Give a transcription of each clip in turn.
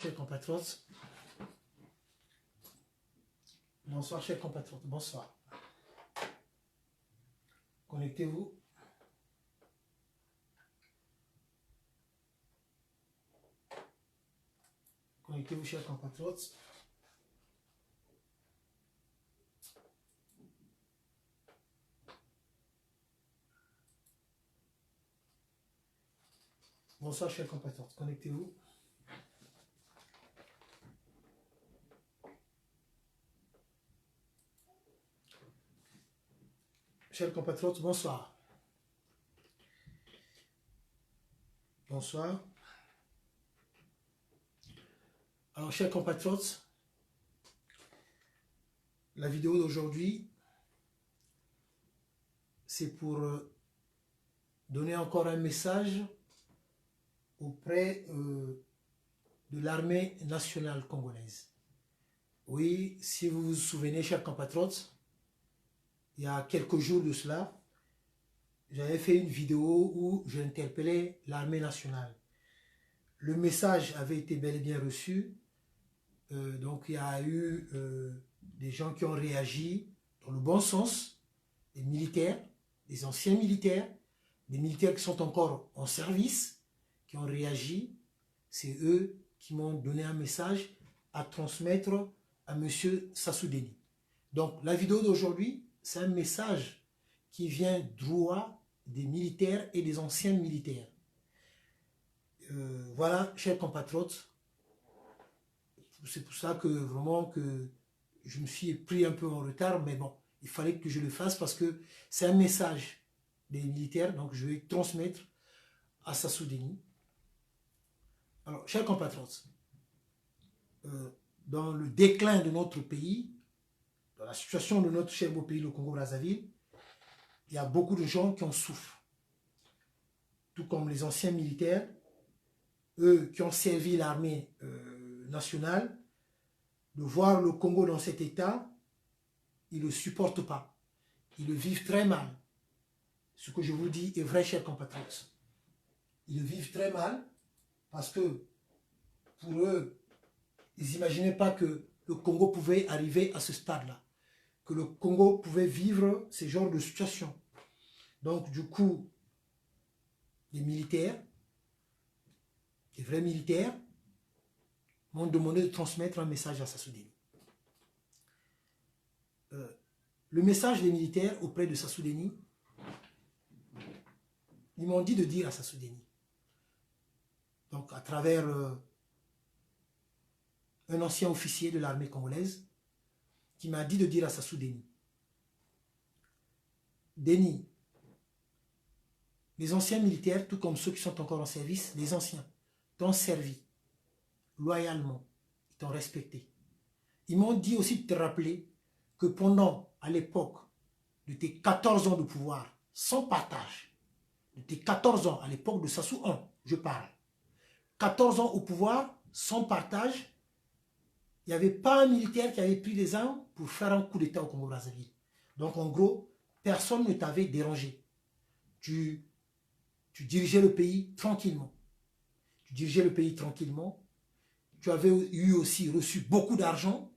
Chers compatriotes, bonsoir chers compatriotes, bonsoir. Connectez-vous. Connectez-vous chers compatriotes. Bonsoir chers compatriotes, connectez-vous. Chers compatriotes, bonsoir. Bonsoir. Alors, chers compatriotes, la vidéo d'aujourd'hui, c'est pour donner encore un message auprès de l'armée nationale congolaise. Oui, si vous vous souvenez, chers compatriotes, il y a quelques jours de cela, j'avais fait une vidéo où j'interpellais l'armée nationale. Le message avait été bel et bien reçu. Donc il y a eu des gens qui ont réagi dans le bon sens, des militaires, des anciens militaires, des militaires qui sont encore en service, qui ont réagi. C'est eux qui m'ont donné un message à transmettre à M. Sassou Deni. Donc la vidéo d'aujourd'hui, c'est un message qui vient droit des militaires et des anciens militaires. Voilà, chers compatriotes, c'est pour ça que vraiment que je me suis pris un peu en retard, mais bon, il fallait que je le fasse parce que c'est un message des militaires, donc je vais transmettre à Sassou Deni. Alors, chers compatriotes, dans le déclin de notre pays, dans la situation de notre cher beau pays, le Congo-Brazzaville, il y a beaucoup de gens qui en souffrent. Tout comme les anciens militaires, eux qui ont servi l'armée nationale, de voir le Congo dans cet état, ils ne le supportent pas. Ils le vivent très mal. Ce que je vous dis est vrai, chers compatriotes. Ils le vivent très mal parce que pour eux, ils n'imaginaient pas que le Congo pouvait arriver à ce stade-là, que le Congo pouvait vivre ce genre de situation. Donc, du coup, les militaires, les vrais militaires, m'ont demandé de transmettre un message à Sassou Deni. Le message des militaires auprès de Sassou Deni, ils m'ont dit de dire à Sassou Deni, donc à travers un ancien officier de l'armée congolaise, qui m'a dit de dire à Sassou Deni, Deni, les anciens militaires, tout comme ceux qui sont encore en service, les anciens, t'ont servi loyalement, ils t'ont respecté. Ils m'ont dit aussi de te rappeler que pendant, à l'époque, de tes 14 ans de pouvoir, sans partage, de tes 14 ans, à l'époque de Sassou 1, je parle, 14 ans au pouvoir, sans partage, il n'y avait pas un militaire qui avait pris les armes pour faire un coup d'État au Congo-Brazzaville. Donc en gros, personne ne t'avait dérangé. Tu dirigeais le pays tranquillement. Tu dirigeais le pays tranquillement. Tu avais eu aussi reçu beaucoup d'argent.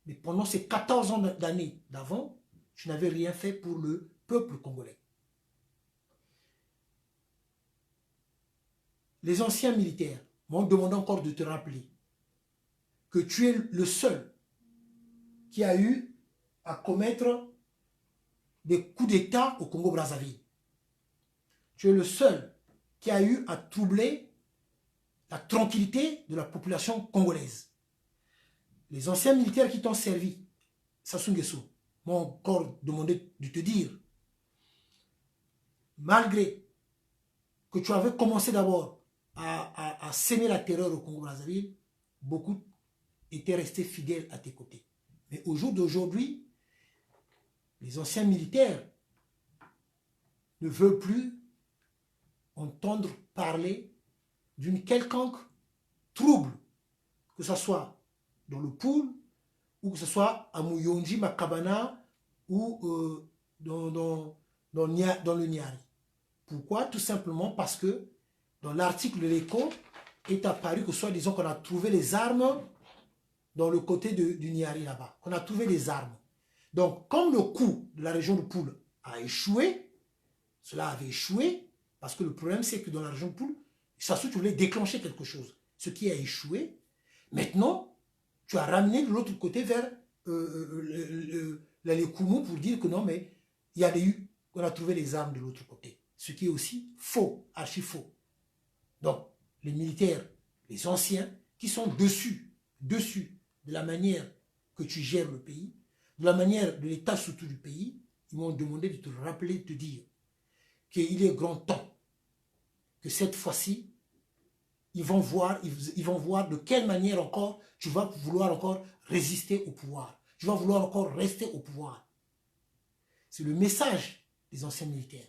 Mais pendant ces 14 ans d'années d'avant, tu n'avais rien fait pour le peuple congolais. Les anciens militaires m'ont demandé encore de te rappeler que tu es le seul qui a eu à commettre des coups d'État au Congo-Brazzaville. Tu es le seul qui a eu à troubler la tranquillité de la population congolaise. Les anciens militaires qui t'ont servi, Sassou Nguesso, m'ont encore demandé de te dire, malgré que tu avais commencé d'abord à semer la terreur au Congo-Brazzaville, beaucoup étaient restés fidèles à tes côtés. Mais au jour d'aujourd'hui, les anciens militaires ne veulent plus entendre parler d'une quelconque trouble, que ce soit dans le Poul, ou que ce soit à Muyonji, Makabana, ou dans le Niari. Pourquoi? Tout simplement parce que dans l'article de l'Écho, est apparu que soit disons qu'on a trouvé les armes dans le côté du Niari là-bas. On a trouvé les armes. Donc, comme le coup de la région de Poul a échoué, cela avait échoué, parce que le problème c'est que dans la région de Poul, Sassou, tu voulais déclencher quelque chose. Ce qui a échoué. Maintenant, tu as ramené de l'autre côté vers les Koumou pour dire que non, mais il y a eu, on a trouvé les armes de l'autre côté. Ce qui est aussi faux, archi faux. Donc, les militaires, les anciens, qui sont dessus de la manière que tu gères le pays, de la manière de l'état surtout du pays, ils m'ont demandé de te rappeler, de te dire qu'il est grand temps que cette fois-ci, ils vont voir de quelle manière encore tu vas vouloir encore résister au pouvoir. Tu vas vouloir encore rester au pouvoir. C'est le message des anciens militaires.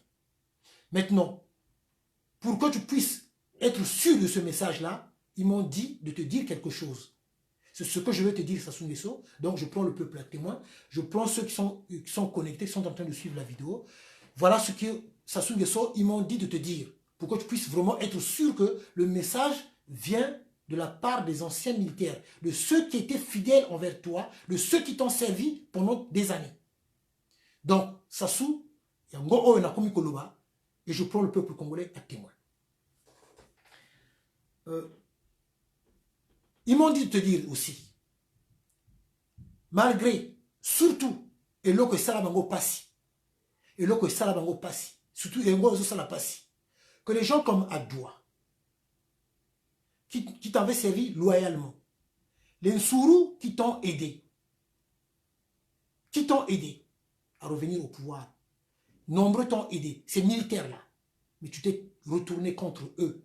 Maintenant, pour que tu puisses être sûr de ce message-là, ils m'ont dit de te dire quelque chose. C'est ce que je vais te dire, Sassou Nguesso. Donc, je prends le peuple à témoin. Je prends ceux qui sont connectés, qui sont en train de suivre la vidéo. Voilà ce que Sassou Nguesso, ils m'ont dit de te dire. Pour que tu puisses vraiment être sûr que le message vient de la part des anciens militaires, de ceux qui étaient fidèles envers toi, de ceux qui t'ont servi pendant des années. Donc, Sassou, Yango Nakomi Koloba, et je prends le peuple congolais à témoin. Ils m'ont dit de te dire aussi, malgré, surtout, et l'eau que Salabango passe, surtout Yango Sala passe, que les gens comme Adoua, qui t'avaient servi loyalement, les Nsourou qui t'ont aidé à revenir au pouvoir, nombreux t'ont aidé, ces militaires-là, mais tu t'es retourné contre eux.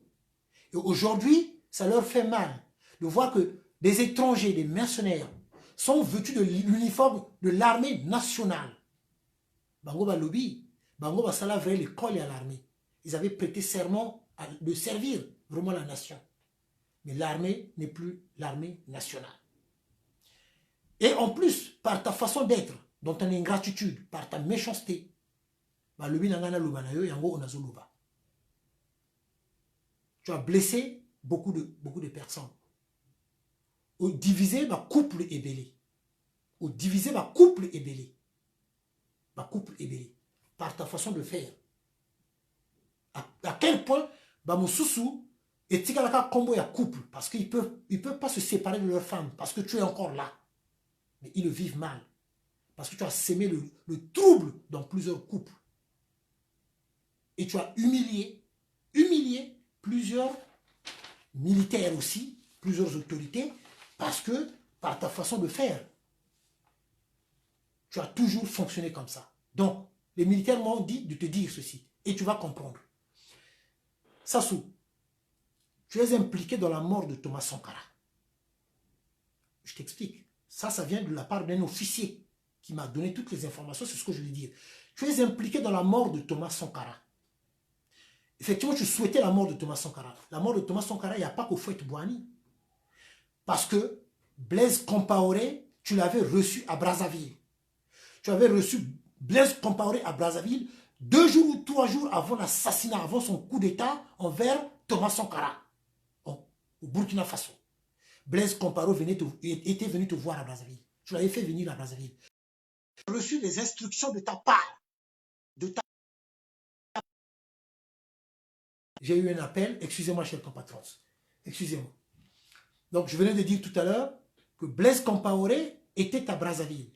Et aujourd'hui, ça leur fait mal de voir que des étrangers, des mercenaires, sont vêtus de l'uniforme de l'armée nationale. Bango Balobi, Bango Basala vrai l'école et à l'armée. Ils avaient prêté serment de servir vraiment la nation. Mais l'armée n'est plus l'armée nationale. Et en plus, par ta façon d'être, dans ton ingratitude, par ta méchanceté, tu as blessé beaucoup de personnes. Ou divisé ma couple ébélé. Ou divisé ma couple ébélé. Ma couple ébélé. Par ta façon de faire. À quel point Bamoussoussou et Tikalaka Kombo ya couple. Parce qu'ils peuvent pas se séparer de leur femme. Parce que tu es encore là. Mais ils le vivent mal. Parce que tu as sémé le trouble dans plusieurs couples. Et tu as humilié plusieurs militaires aussi, plusieurs autorités, parce que par ta façon de faire, tu as toujours fonctionné comme ça. Donc, les militaires m'ont dit de te dire ceci, et tu vas comprendre. Sassou, tu es impliqué dans la mort de Thomas Sankara. Je t'explique. Ça vient de la part d'un officier qui m'a donné toutes les informations, c'est ce que je vais dire. Tu es impliqué dans la mort de Thomas Sankara. Effectivement, tu souhaitais la mort de Thomas Sankara. La mort de Thomas Sankara, il n'y a pas qu'au Fouette Bouani. Parce que Blaise Compaoré, tu l'avais reçu à Brazzaville. Tu avais reçu Blaise Compaoré à Brazzaville 2 jours ou 3 jours avant l'assassinat, avant son coup d'État envers Thomas Sankara, au Burkina Faso. Blaise Compaoré était venu te voir à Brazzaville. Tu l'avais fait venir à Brazzaville. Tu as reçu les instructions de ta part. J'ai eu un appel, excusez-moi, chers compatriotes. Excusez-moi. Donc, je venais de dire tout à l'heure que Blaise Compaoré était à Brazzaville.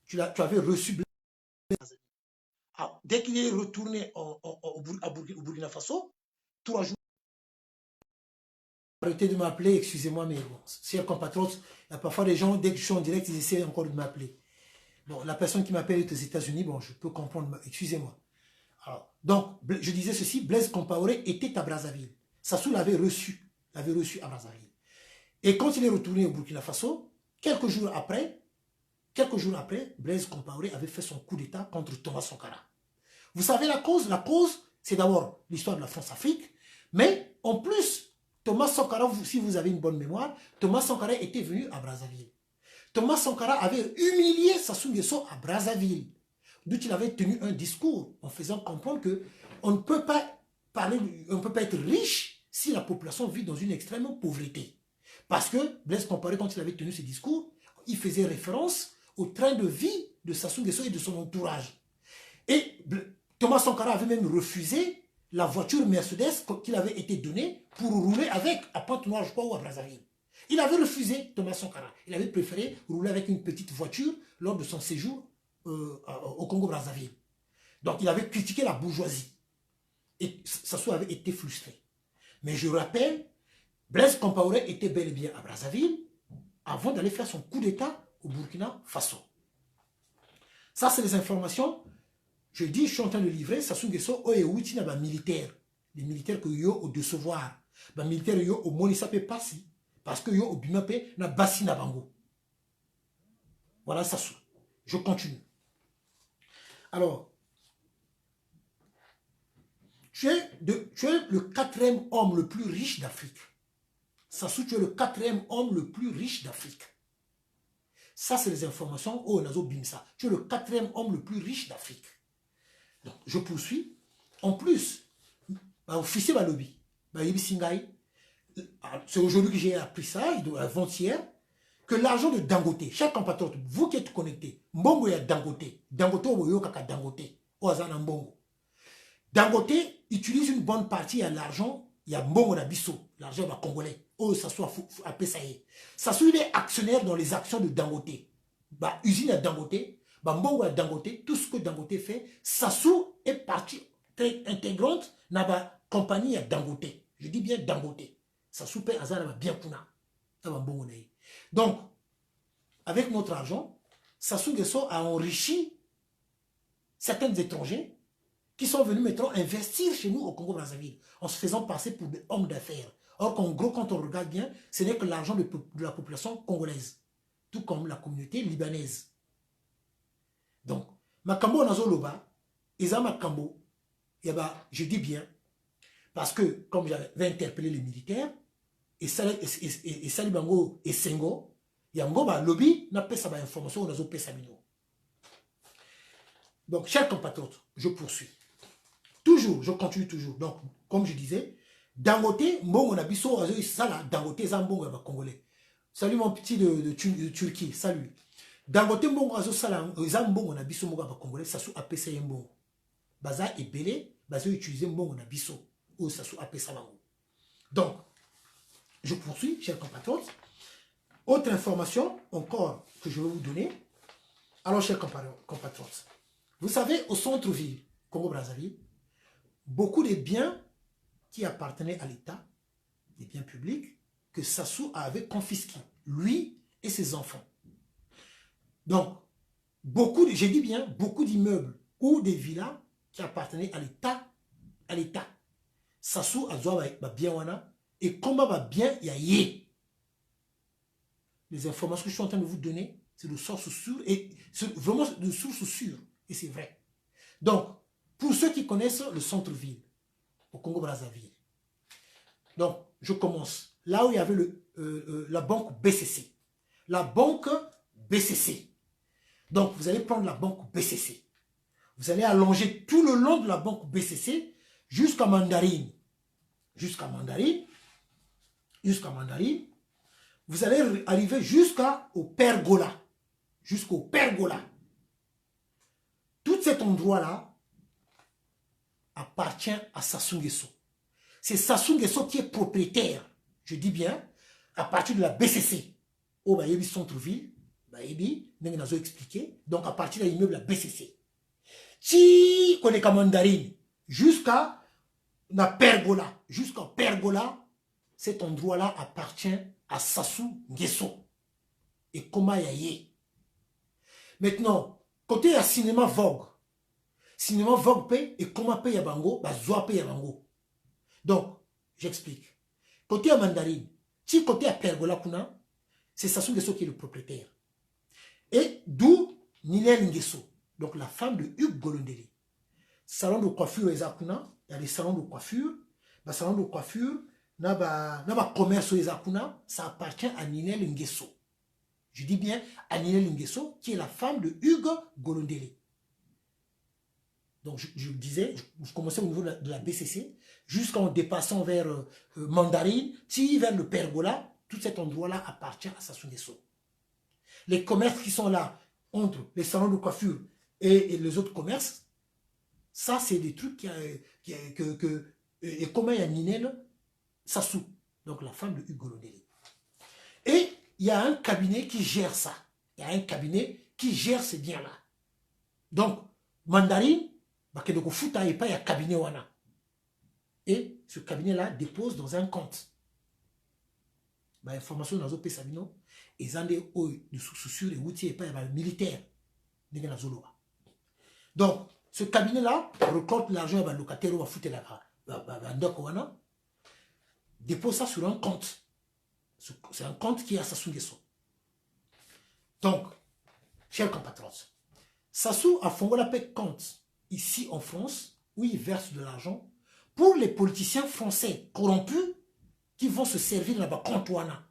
Tu avais reçu Blaise Compaoré. Alors, dès qu'il est retourné au Burkina Faso, 3 jours. Arrêtez de m'appeler, excusez-moi, mais bon, chers compatriotes, il y a parfois des gens, dès que je suis en direct, ils essaient encore de m'appeler. Bon, la personne qui m'appelle est aux États-Unis, bon, je peux comprendre, excusez-moi. Alors, donc, je disais ceci, Blaise Compaoré était à Brazzaville. Sassou l'avait reçu à Brazzaville. Et quand il est retourné au Burkina Faso, quelques jours après, Blaise Compaoré avait fait son coup d'État contre Thomas Sankara. Vous savez la cause? La cause, c'est d'abord l'histoire de la France-Afrique, mais en plus, Thomas Sankara, si vous avez une bonne mémoire, Thomas Sankara était venu à Brazzaville. Thomas Sankara avait humilié Sassou Nguesso à Brazzaville, d'où il avait tenu un discours en faisant comprendre qu'on ne peut pas parler, on ne peut pas être riche si la population vit dans une extrême pauvreté. Parce que Blaise Compaoré, quand il avait tenu ce discours, il faisait référence au train de vie de Sassou Nguesso et de son entourage. Et Thomas Sankara avait même refusé la voiture Mercedes qu'il avait été donnée pour rouler avec à Pointe-Noire, je crois, ou à Brazzaville. Il avait refusé Thomas Sankara. Il avait préféré rouler avec une petite voiture lors de son séjour au Congo-Brazzaville. Donc il avait critiqué la bourgeoisie. Et Sassou avait été frustré. Mais je rappelle, Blaise Compaoré était bel et bien à Brazzaville avant d'aller faire son coup d'État au Burkina Faso. Ça, c'est les informations. Je dis, je suis en train de livrer, Sassou Nguesso, Oyeouti na ba militaire. Les militaires que yo au décevoir. Ba militaire yo au Monissa pe passi. Parce que yo au Bimape na Bassi na Bango. Voilà Sassou. Je continue. Alors, tu es le quatrième homme le plus riche d'Afrique. Sassou, tu es le quatrième homme le plus riche d'Afrique. Ça, c'est les informations. Oh, Nazo Bimsa. Tu es le quatrième homme le plus riche d'Afrique. Donc, je poursuis. En plus, officier Balobi, c'est aujourd'hui que j'ai appris ça, avant-hier, que l'argent de Dangote, chaque compatriote, vous qui êtes connectés, Mbongo ya Dangote, Dangote oboyo kaka Dangote, Oazana Mbongo. Dangote utilise une bonne partie à l'argent, il y a Mbongo Nabiso, l'argent congolais. Oh, ça soit appelé ça y est. Ça soit il est actionnaire dans les actions de Dangote. Bah, usine à Dangote, bah, Mbongo à Dangote, tout ce que Dangote fait, Sassou est partie très intégrante dans la compagnie à Dangote. Je dis bien Dangote. Sassou paie Azara bien Kuna. Donc, avec notre argent, Sassou Nguesso a enrichi certains étrangers qui sont venus maintenant investir chez nous au Congo-Brazzaville en se faisant passer pour des hommes d'affaires. Or qu'en gros, quand on regarde bien, ce n'est que l'argent de la population congolaise, tout comme la communauté libanaise. Donc, Makambo Nazoloba, Isa Makambo, je dis bien, parce que, comme j'avais interpellé les militaires, et Salibango et Sengo, Yango ba lobby n'a pas sa information on a zopé Samino. Donc, chers compatriotes, je poursuis. Toujours, je continue toujours. Donc, comme je disais, Dangote, Mbongo Nabiso, Sala, Dangote, Zambongo, Congolais. Salut mon petit de Turquie, salut. Dangote, Mbongo, Sala, Zambongo, Nabiso, Mbongo, Congolais, ça sous APC Mbongo. Baza et Belé, Baza utiliser Mbongo, Nabiso, ou ça sous APC Bango. Donc, je poursuis, chers compatriotes. Autre information encore que je vais vous donner. Alors, chers compatriotes, vous savez, au centre-ville, Congo-Brazzaville, beaucoup de biens qui appartenaient à l'État, des biens publics, que Sassou avait confisqués, lui et ses enfants. Donc, j'ai dit bien, beaucoup d'immeubles ou des villas qui appartenaient à l'État. Sassou a bien wana et comment va bien y les informations que je suis en train de vous donner, c'est de sources sûres et c'est vraiment de sources sûres et c'est vrai. Donc, pour ceux qui connaissent le centre-ville au Congo-Brazzaville, donc je commence là où il y avait la banque BCC. La banque BCC. Donc, vous allez prendre la banque BCC. Vous allez allonger tout le long de la banque BCC jusqu'à Mandarine. Jusqu'à Mandarine. Jusqu'à Mandarine. Vous allez arriver jusqu'au Pergola. Jusqu'au Pergola. Tout cet endroit-là appartient à Sassou Nguesso. C'est Sassou Nguesso qui est propriétaire, je dis bien, à partir de la BCC. Au Bayebi Centre-Ville, Bayebi, nous avons expliqué, donc à partir de l'immeuble la BCC. Si on est à Mandarine, jusqu'à la Pergola, jusqu'à Pergola, cet endroit-là appartient à Sassou Nguesso. Et comment y. Maintenant, côté à Cinéma Vogue paye et comment paye à Bango, Zoa paye à Bango. Donc, j'explique. Côté à Mandarine, si côté à Pergola Kuna, c'est Sassou Nguesso qui est le propriétaire. Et d'où Ninel Nguesso, donc la femme de Hugues Golondeli. Salon de coiffure Ezakuna, il y a des salons de coiffure. Le salon de coiffure, le commerce Ezakuna, ça appartient à Ninel Nguesso. Je dis bien à Ninel Nguesso, qui est la femme de Hugues Golondeli. Donc je disais, je commençais au niveau de la BCC, jusqu'en dépassant vers Mandarine, vers le Pergola, tout cet endroit-là appartient à Sassou Nguesso. Les commerces qui sont là, entre les salons de coiffure et les autres commerces, ça c'est des trucs et comment il y a Ninel Sassou, donc la femme de Hugo Londeli. Et il y a un cabinet qui gère ça. Il y a un cabinet qui gère ces biens-là. Donc, Mandarine, il y a un cabinet wana. Et ce cabinet-là dépose dans un compte. Information dans le Sabino, ils ont des hauts de sous-sûr et outils et pas militaire. Donc, ce cabinet-là récolte l'argent à locataire ou à foutre là-bas. Dépose ça sur un compte. C'est un compte qui est à Sassou Nguesso. Donc, chers compatriotes, Sassou a fondé la compte ici en France où il verse de l'argent pour les politiciens français corrompus qui vont se servir là-bas contre Wana.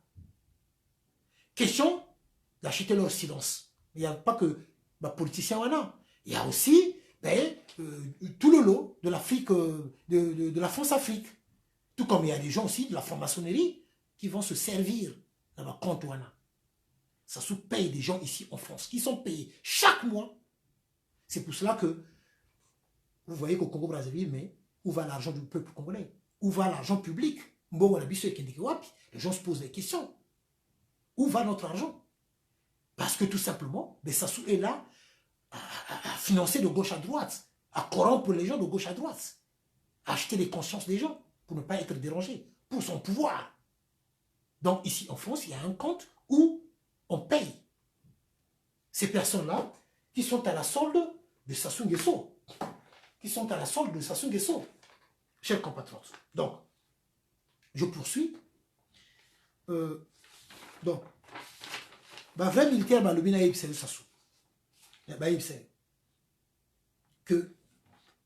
Question d'acheter leur silence. Il n'y a pas que les politiciens Wana. Il y a aussi tout le lot de l'Afrique, de la France-Afrique. Tout comme il y a des gens aussi de la franc-maçonnerie qui vont se servir là-bas contre Wana. Sassou paye des gens ici en France qui sont payés chaque mois. C'est pour cela que vous voyez qu'au Congo-Brazzaville, mais où va l'argent du peuple congolais? Où va l'argent public? Les gens se posent des questions. Où va notre argent? Parce que tout simplement, Sassou est là à financer de gauche à droite, à corrompre les gens de gauche à droite, à acheter les consciences des gens pour ne pas être dérangés, pour son pouvoir. Donc ici en France, il y a un compte où on paye ces personnes-là qui sont à la solde de Sassou Nguesso. Qui sont à la solde de Sassou Nguesso. Chers compatriotes. Donc, je poursuis. Donc, vrai militaire, le binaïb, c'est le Sassou. Que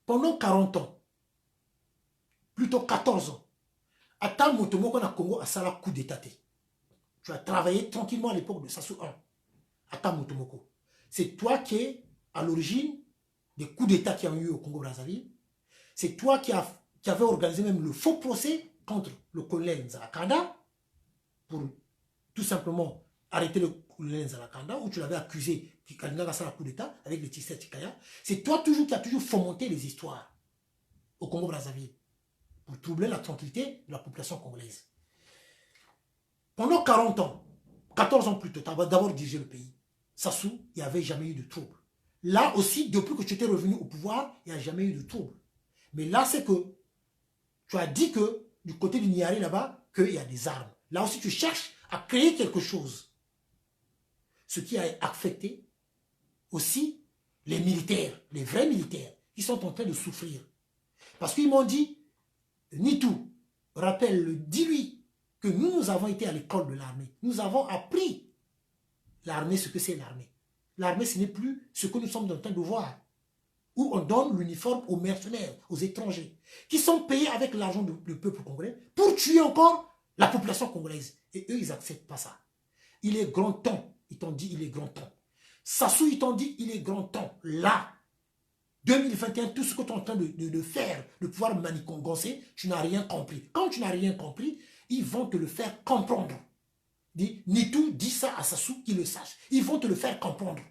pendant 40 ans, plutôt 14 ans, à tant Motomoko na Congo a sala coup d'état. Tu as travaillé tranquillement à l'époque de Sassou 1. À tant Motomoko. C'est toi qui es à l'origine des coups d'état qui ont eu au Congo-Brazzaville. C'est toi qui avais organisé même le faux procès contre le colonel Nzalakanda pour tout simplement arrêter le colonel Nzalakanda, où tu l'avais accusé qu'il a fait un coup d'état avec le Tissé Tikaya. C'est toi toujours qui as toujours fomenté les histoires au Congo-Brazzaville pour troubler la tranquillité de la population congolaise. Pendant 40 ans, 14 ans plus tôt, tu as d'abord dirigé le pays. Sassou, il n'y avait jamais eu de trouble. Là aussi, depuis que tu étais revenu au pouvoir, il n'y a jamais eu de trouble. Mais là, c'est que tu as dit que du côté du Niari là-bas, qu'il y a des armes. Là aussi, tu cherches à créer quelque chose. Ce qui a affecté aussi les militaires, les vrais militaires, qui sont en train de souffrir. Parce qu'ils m'ont dit, Nitou, rappelle-le, dis-lui que nous avons été à l'école de l'armée. Nous avons appris l'armée, ce que c'est l'armée. L'armée, ce n'est plus ce que nous sommes en train de voir. Où on donne l'uniforme aux mercenaires, aux étrangers, qui sont payés avec l'argent du peuple congolais pour tuer encore la population congolaise. Et eux, ils n'acceptent pas ça. Il est grand temps. Ils t'ont dit, il est grand temps. Sassou, ils t'ont dit, il est grand temps. Là, 2021, tout ce que tu es en train de faire, de pouvoir manigancer, tu n'as rien compris. Quand tu n'as rien compris, ils vont te le faire comprendre. Nitou dit ça à Sassou, qu'il le sache. Ils vont te le faire comprendre.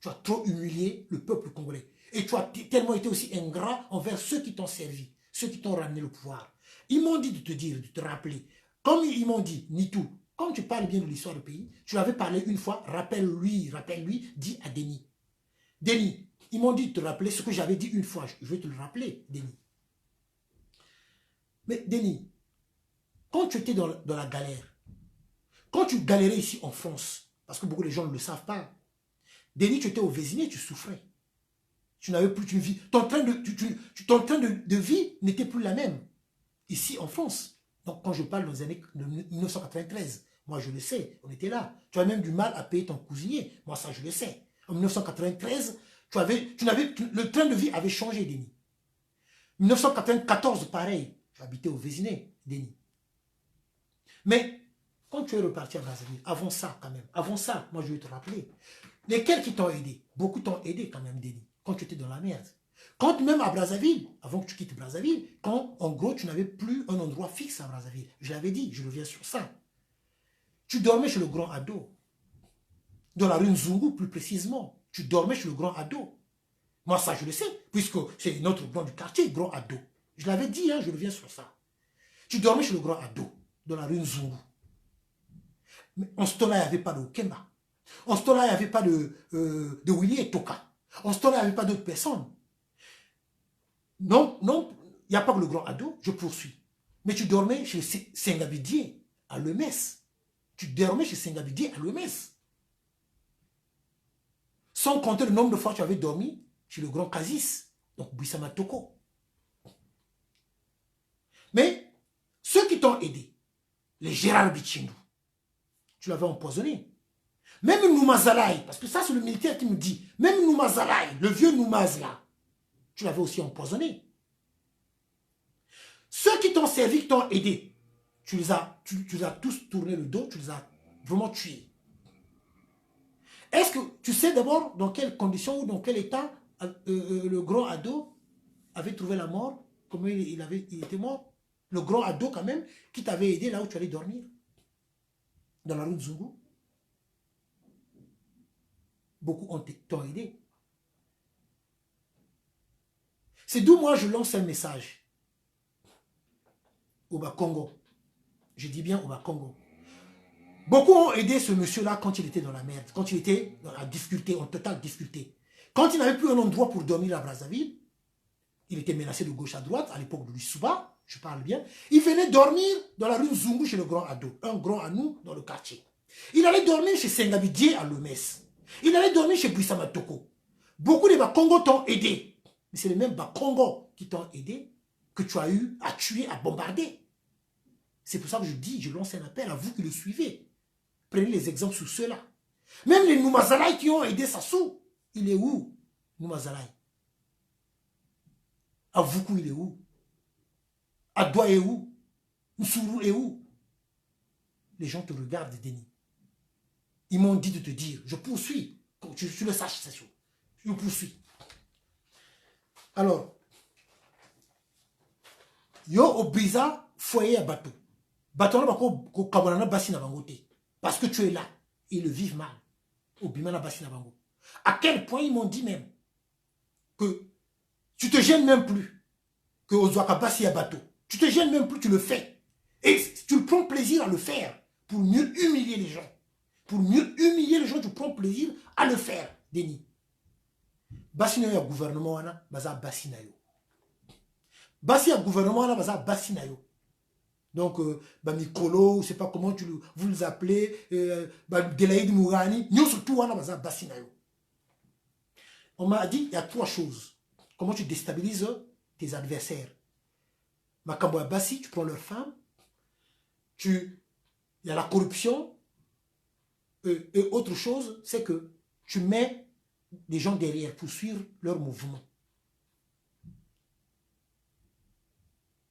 Tu as trop humilié le peuple congolais. Et tu as tellement été aussi ingrat envers ceux qui t'ont servi, ceux qui t'ont ramené le pouvoir. Ils m'ont dit de te dire, de te rappeler. Comme ils m'ont dit, Nitou, comme tu parles bien de l'histoire du pays, tu l'avais parlé une fois, rappelle-lui, dis à Denis. Denis, ils m'ont dit de te rappeler ce que j'avais dit une fois. Je vais te le rappeler, Denis. Mais Denis, quand tu étais dans la galère, quand tu galérais ici en France, parce que beaucoup de gens ne le savent pas, Denis, tu étais au Vésiné, tu souffrais. Tu n'avais plus une vie. Ton train de vie n'était plus la même. Ici, en France. Donc, quand je parle dans les années 1993, moi, je le sais, on était là. Tu as même du mal à payer ton cuisinier. Moi, ça, je le sais. En 1993, le train de vie avait changé, Denis. 1994, pareil. Tu habitais au Vésiné, Denis. Mais, quand tu es reparti à Brazzaville, avant ça, quand même, avant ça, moi, je vais te rappeler. Lesquels qui t'ont aidé? Beaucoup t'ont aidé quand même, Denis, quand tu étais dans la merde. Quand même à Brazzaville, avant que tu quittes Brazzaville, quand en gros tu n'avais plus un endroit fixe à Brazzaville, je l'avais dit, je reviens sur ça. Tu dormais chez le grand ado, dans la rue Nzungu plus précisément. Tu dormais chez le grand ado. Moi ça je le sais, puisque c'est notre nom du quartier, grand ado. Je l'avais dit, hein, je reviens sur ça. Tu dormais chez le grand ado, dans la rue Nzungu. Mais en ce temps-là, il n'y avait pas de Kemba. En ce temps-là, il n'y avait pas de Willy et Toka. En ce temps-là, il n'y avait pas d'autres personnes. Non, non, il n'y a pas que le grand ado, je poursuis. Mais tu dormais chez Sengabidier à Lemès. Tu dormais chez Sengabidier à Lemès. Sans compter le nombre de fois que tu avais dormi chez le grand Kazis, donc Bouissama Toko. Mais ceux qui t'ont aidé, les Gérard Bichindou, tu l'avais empoisonné. Même Noumazalaï, parce que ça c'est le militaire qui me dit, même Noumazalaï, le vieux Noumaz là, tu l'avais aussi empoisonné. Ceux qui t'ont servi, qui t'ont aidé, tu les as tous tourné le dos, tu les as vraiment tués. Est-ce que tu sais d'abord dans quelles conditions ou dans quel état le grand ado avait trouvé la mort? Comment il était mort? Le grand ado quand même, qui t'avait aidé là où tu allais dormir? Dans la rue de Zungu. Beaucoup t'ont aidé. C'est d'où moi je lance un message au Bas-Congo. Je dis bien au Bas-Congo. Beaucoup ont aidé ce monsieur-là quand il était dans la merde, quand il était dans la difficulté, en totale difficulté. Quand il n'avait plus un endroit pour dormir à Brazzaville, il était menacé de gauche à droite, à l'époque de Lussuba, je parle bien. Il venait dormir dans la rue Zungu chez le grand ado, un grand à nous dans le quartier. Il allait dormir chez Sengabidier à Lemès. Il allait dormir chez Bouissama Toko. Beaucoup de Bas-Congo t'ont aidé. Mais c'est les mêmes Bas-Congo qui t'ont aidé que tu as eu à tuer, à bombarder. C'est pour ça que je dis, je lance un appel à vous qui le suivez. Prenez les exemples sur ceux-là. Même les Noumazalaï qui ont aidé Sassou, il est où, Noumazalaï? Avoukou, il est où? Adwa est où? Nsuru est où? Les gens te regardent, Denis. Ils m'ont dit de te dire, je poursuis. Tu le saches, Sassou. Je poursuis. Alors, yo obiza foyer à bateau. Bateau ko kabanana basi na bango te. Parce que tu es là. Ils le vivent mal. Obimana basi na bango. À quel point ils m'ont dit même que tu te gênes même plus que Ozwaka basi à bateau. Tu te gênes même plus, tu le fais. Et tu prends plaisir à le faire pour mieux humilier les gens. Pour mieux humilier les gens, tu prends plaisir à le faire, Denis. Basi na yo gouvernement wana, baza basi na yo. Basi ya gouvernement wana, baza basi na yo. Donc, Mikolo, je ne sais pas comment vous les appelez, Delaïd Mourani, nous surtout, on a bassi na yo. On m'a dit, il y a trois choses. Comment tu déstabilises tes adversaires. Makambo Bassi, tu prends leurs femmes, il y a la corruption, et autre chose, c'est que tu mets des gens derrière pour suivre leur mouvement.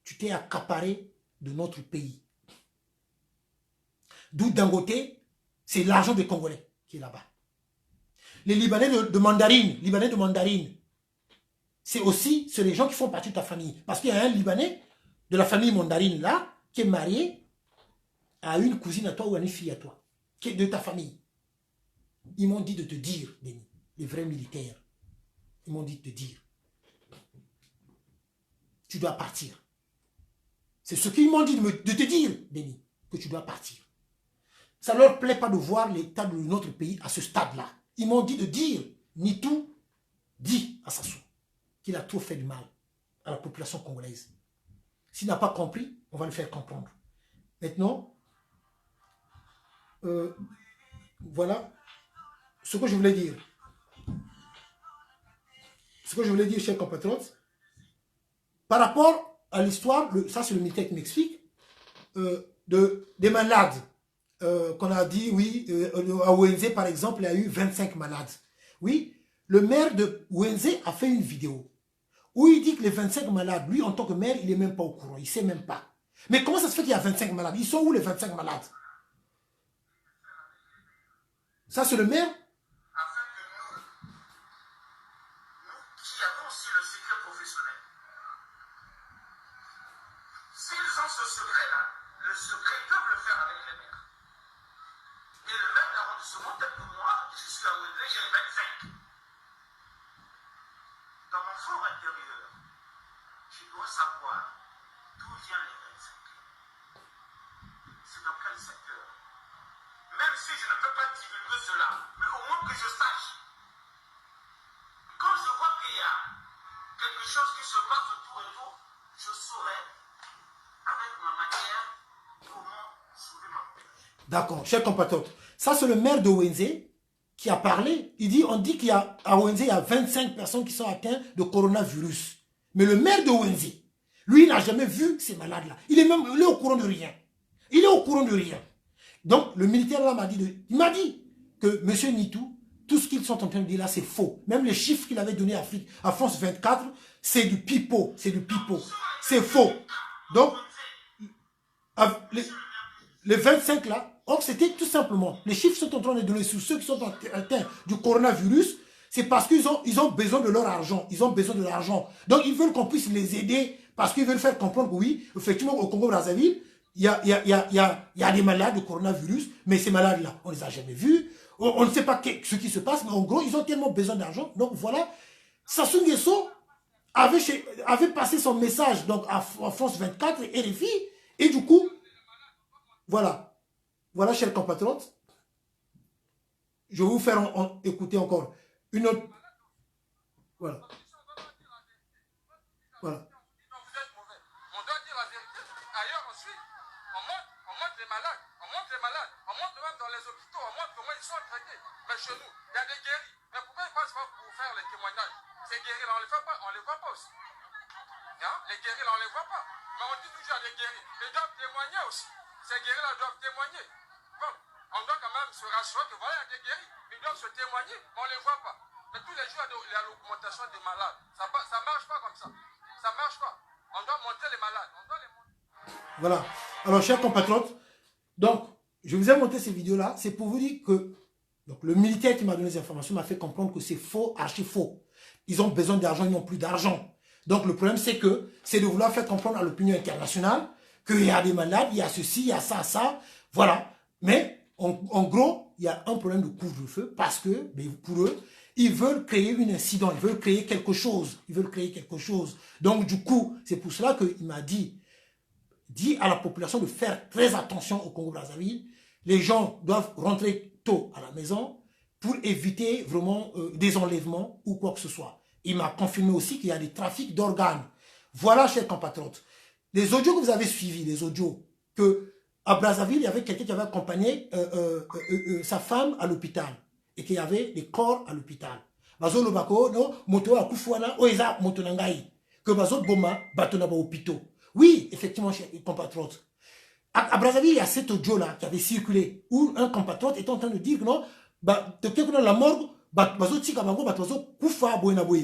Tu t'es accaparé de notre pays. D'où Dangote, c'est l'argent des Congolais qui est là-bas. Les Libanais de mandarine, c'est aussi les gens qui font partie de ta famille. Parce qu'il y a un Libanais de la famille mandarine là, qui est marié à une cousine à toi ou à une fille à toi, qui est de ta famille. Ils m'ont dit de te dire, Denis, les vrais militaires, ils m'ont dit de te dire, tu dois partir. C'est ce qu'ils m'ont dit de te dire, Denis, que tu dois partir. Ça ne leur plaît pas de voir l'état de notre pays à ce stade-là. Ils m'ont dit de dire, Nitou dit à Sassou qu'il a trop fait du mal à la population congolaise. S'il n'a pas compris, on va le faire comprendre. Maintenant, voilà ce que je voulais dire. Ce que je voulais dire, chers compatriotes, par rapport à l'histoire, ça c'est le militaire qui m'explique, des malades. Qu'on a dit, oui, à Wenze par exemple, il y a eu 25 malades. Oui, le maire de Wenze a fait une vidéo où il dit que les 25 malades, lui en tant que maire, il n'est même pas au courant, il ne sait même pas. Mais comment ça se fait qu'il y a 25 malades? Ils sont où les 25 malades? Ça c'est le maire? D'accord, chers compatriotes. Ça, c'est le maire de Wenze qui a parlé. On dit qu'il y a, à Wenze, il y a 25 personnes qui sont atteintes de coronavirus. Mais le maire de Wenze, lui, il n'a jamais vu ces malades-là. Il est au courant de rien. Il est au courant de rien. Donc, le militaire là il m'a dit que M. Nitou, tout ce qu'ils sont en train de dire là, c'est faux. Même les chiffres qu'il avait donnés à France 24, c'est du pipeau. C'est du pipeau. C'est faux. Donc, les 25 là, or c'était tout simplement, les chiffres sont en train de donner sur ceux qui sont atteints du coronavirus, c'est parce qu'ils ont besoin de leur argent. Ils ont besoin de l'argent. Donc, ils veulent qu'on puisse les aider parce qu'ils veulent faire comprendre que oui, effectivement, au Congo-Brazzaville, il y a des malades de coronavirus, mais ces malades-là, on ne les a jamais vus. On ne sait pas ce qui se passe, mais en gros, ils ont tellement besoin d'argent. Donc, voilà, Sassou Nguesso avait passé son message donc, à France 24 et RFI, et du coup, voilà, chers compatriotes, je vais vous faire écouter encore une autre. Voilà. Voilà. On doit dire la vérité. Ailleurs aussi, on montre les malades. On montre même dans les hôpitaux. On montre comment ils sont traités. Mais chez nous, il y a des guéris. Mais pourquoi ils passent pas pour faire les témoignages? Ces guéris là, on les voit pas aussi. Hein? Les guéris là, on les voit pas. Mais on dit toujours à des guéris. Ils doivent témoigner aussi. Ces guéris là doivent témoigner. Bon, on doit quand même se rassurer que voilà, il y a des guéris. Ils doivent se témoigner, mais on ne les voit pas. Mais tous les jours, il y a l'augmentation des malades. Ça ne marche pas comme ça. Ça ne marche pas. On doit monter les malades. On doit les monter. Voilà. Alors, chers compatriotes, donc, je vous ai montré ces vidéos-là. C'est pour vous dire que donc, le militaire qui m'a donné ces informations m'a fait comprendre que c'est faux, archi faux. Ils ont besoin d'argent, ils n'ont plus d'argent. Donc, le problème, c'est de vouloir faire comprendre à l'opinion internationale qu'il y a des malades, il y a ceci, il y a ça, ça. Voilà. Mais, en gros, il y a un problème de couvre-feu parce que, pour eux, ils veulent créer un incident, ils veulent créer quelque chose. Ils veulent créer quelque chose. Donc, du coup, c'est pour cela qu'il m'a dit à la population de faire très attention au Congo-Brazzaville. Les gens doivent rentrer tôt à la maison pour éviter vraiment des enlèvements ou quoi que ce soit. Il m'a confirmé aussi qu'il y a des trafics d'organes. Voilà, chers compatriotes. Les audios que vous avez suivis, les audios, que à Brazzaville, il y avait quelqu'un qui avait accompagné sa femme à l'hôpital et qu'il y avait des corps à l'hôpital. Bazo lobako, no, moto a kufuana, oeza moto nangai. Que bazo boma, bato na ba hôpitaux. Oui, effectivement, chers compatriotes. À Brazzaville, il y a cet audio-là qui avait circulé où un compatriote était en train de dire que non, dans la morgue,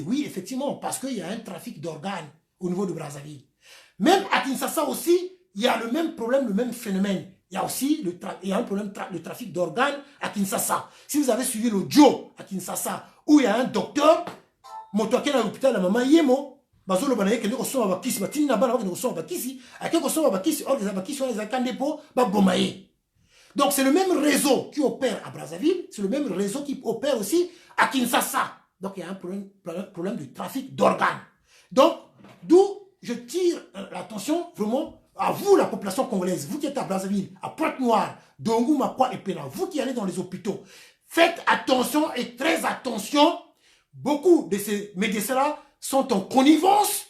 oui, effectivement, parce qu'il y a un trafic d'organes au niveau de Brazzaville. Même à Kinshasa aussi, il y a le même problème, le même phénomène. Il y a aussi un problème de trafic d'organes à Kinshasa. Si vous avez suivi l'audio à Kinshasa, où il y a un docteur, motoké à l'hôpital, la maman Yemo, bazolo banaye kende ko soma bakisi batini na bana ko soma bakisi ake ko soma bakisi or les bakisi on les a kandepo ba bomaye. Donc c'est le même réseau qui opère à Brazzaville, c'est le même réseau qui opère aussi à Kinshasa. Donc il y a un problème de trafic d'organes. Donc d'où je tire l'attention vraiment à vous, la population congolaise, vous qui êtes à Brazzaville, à Pointe-Noire, Dongou, Makwa et Pena, vous qui allez dans les hôpitaux, faites attention et très attention. Beaucoup de ces médecins-là sont en connivence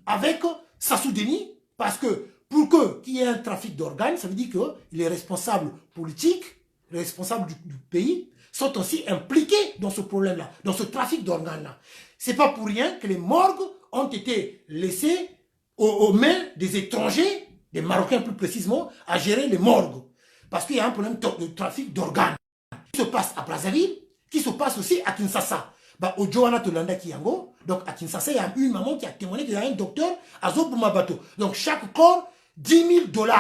avec Sassou Deni parce que pour qu'il y ait un trafic d'organes, ça veut dire que les responsables politiques, les responsables du pays sont aussi impliqués dans ce problème-là, dans ce trafic d'organes-là. C'est pas pour rien que les morgues ont été laissées aux mains des étrangers, des Marocains plus précisément, à gérer les morgues. Parce qu'il y a un problème de trafic d'organes qui se passe à Brazzaville, qui se passe aussi à Kinshasa. Au Johanna Tolanda Kiyango, donc à Kinshasa, il y a une maman qui a témoigné qu'il y a un docteur à Zobumabato. Donc chaque corps, 10 000 $.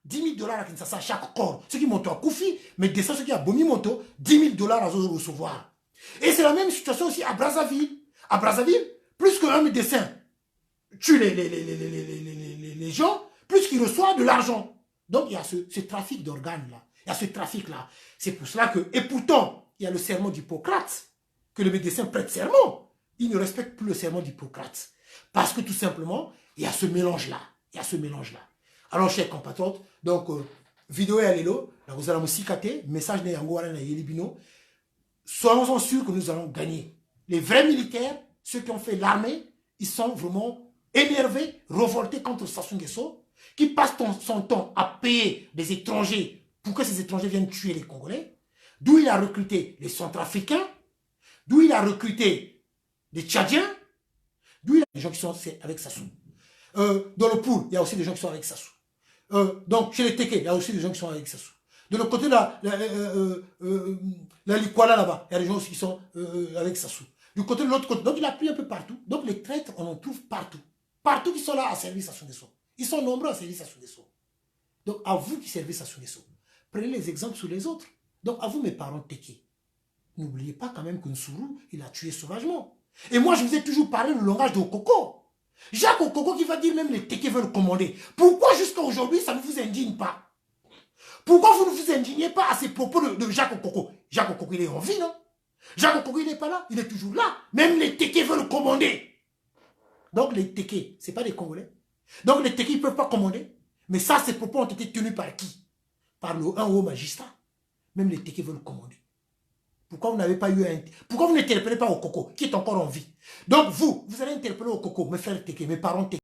10 000 $ à Kinshasa, chaque corps. Ceux qui montent à Koufi, mais descendent ceux qui ont Bomi Moto, 10 000 $ à recevoir. Et c'est la même situation aussi à Brazzaville. À Brazzaville, plus qu'un médecin tue les gens, plus qu'il reçoit de l'argent. Donc il y a ce trafic d'organes-là. Il y a ce trafic-là. C'est pour cela que, et pourtant, il y a le serment d'Hippocrate, que le médecin prête serment. Il ne respecte plus le serment d'Hippocrate. Parce que tout simplement, il y a ce mélange-là. Il y a ce mélange-là. Alors, chers compatriotes, donc, vidéo et allélo, vous allez me cicater, message de Yango Wana Yelibino. Soyons sûrs que nous allons gagner. Les vrais militaires, ceux qui ont fait l'armée, ils sont vraiment énervés, révoltés contre Sassou Nguesso, qui passe son temps à payer des étrangers pour que ces étrangers viennent tuer les Congolais, d'où il a recruté les Centrafricains, d'où il a recruté les Tchadiens, d'où il a des gens qui sont avec Sassou. Dans le pool, il y a aussi des gens qui sont avec Sassou. Donc, chez les Teke, il y a aussi des gens qui sont avec Sassou. De l'autre côté, la Likwala là-bas, il y a des gens aussi qui sont avec Sassou. Du côté de l'autre côté, donc il a pris un peu partout. Donc les traîtres, on en trouve partout. Partout qui sont là à servir Sassou Nguesso. Ils sont nombreux à servir Sassou Nguesso. Donc à vous qui servez Sassou Nguesso, prenez les exemples sur les autres. Donc à vous mes parents Teke, n'oubliez pas quand même que Nsuru, il a tué sauvagement. Et moi je vous ai toujours parlé le langage de Okoko. Jacques Okoko qui va dire même les Teke veulent commander. Pourquoi jusqu'à aujourd'hui ça ne vous indigne pas? Pourquoi vous ne vous indignez pas à ces propos de Jacques Okoko? Jacques Okoko, il est en vie, non? Jacques Okoko, il n'est pas là, il est toujours là. Même les Teke veulent commander. Donc les Teke, ce n'est pas des Congolais. Donc les Teke, ils ne peuvent pas commander. Mais ça, ces propos ont été tenus par qui? Par un haut magistrat. Même les Teke veulent commander. Pourquoi vous n'avez pas eu un... Pourquoi vous n'interpellez pas Okoko, qui est encore en vie? Donc vous allez interpeller Okoko, mes frères Teke, mes parents Teke.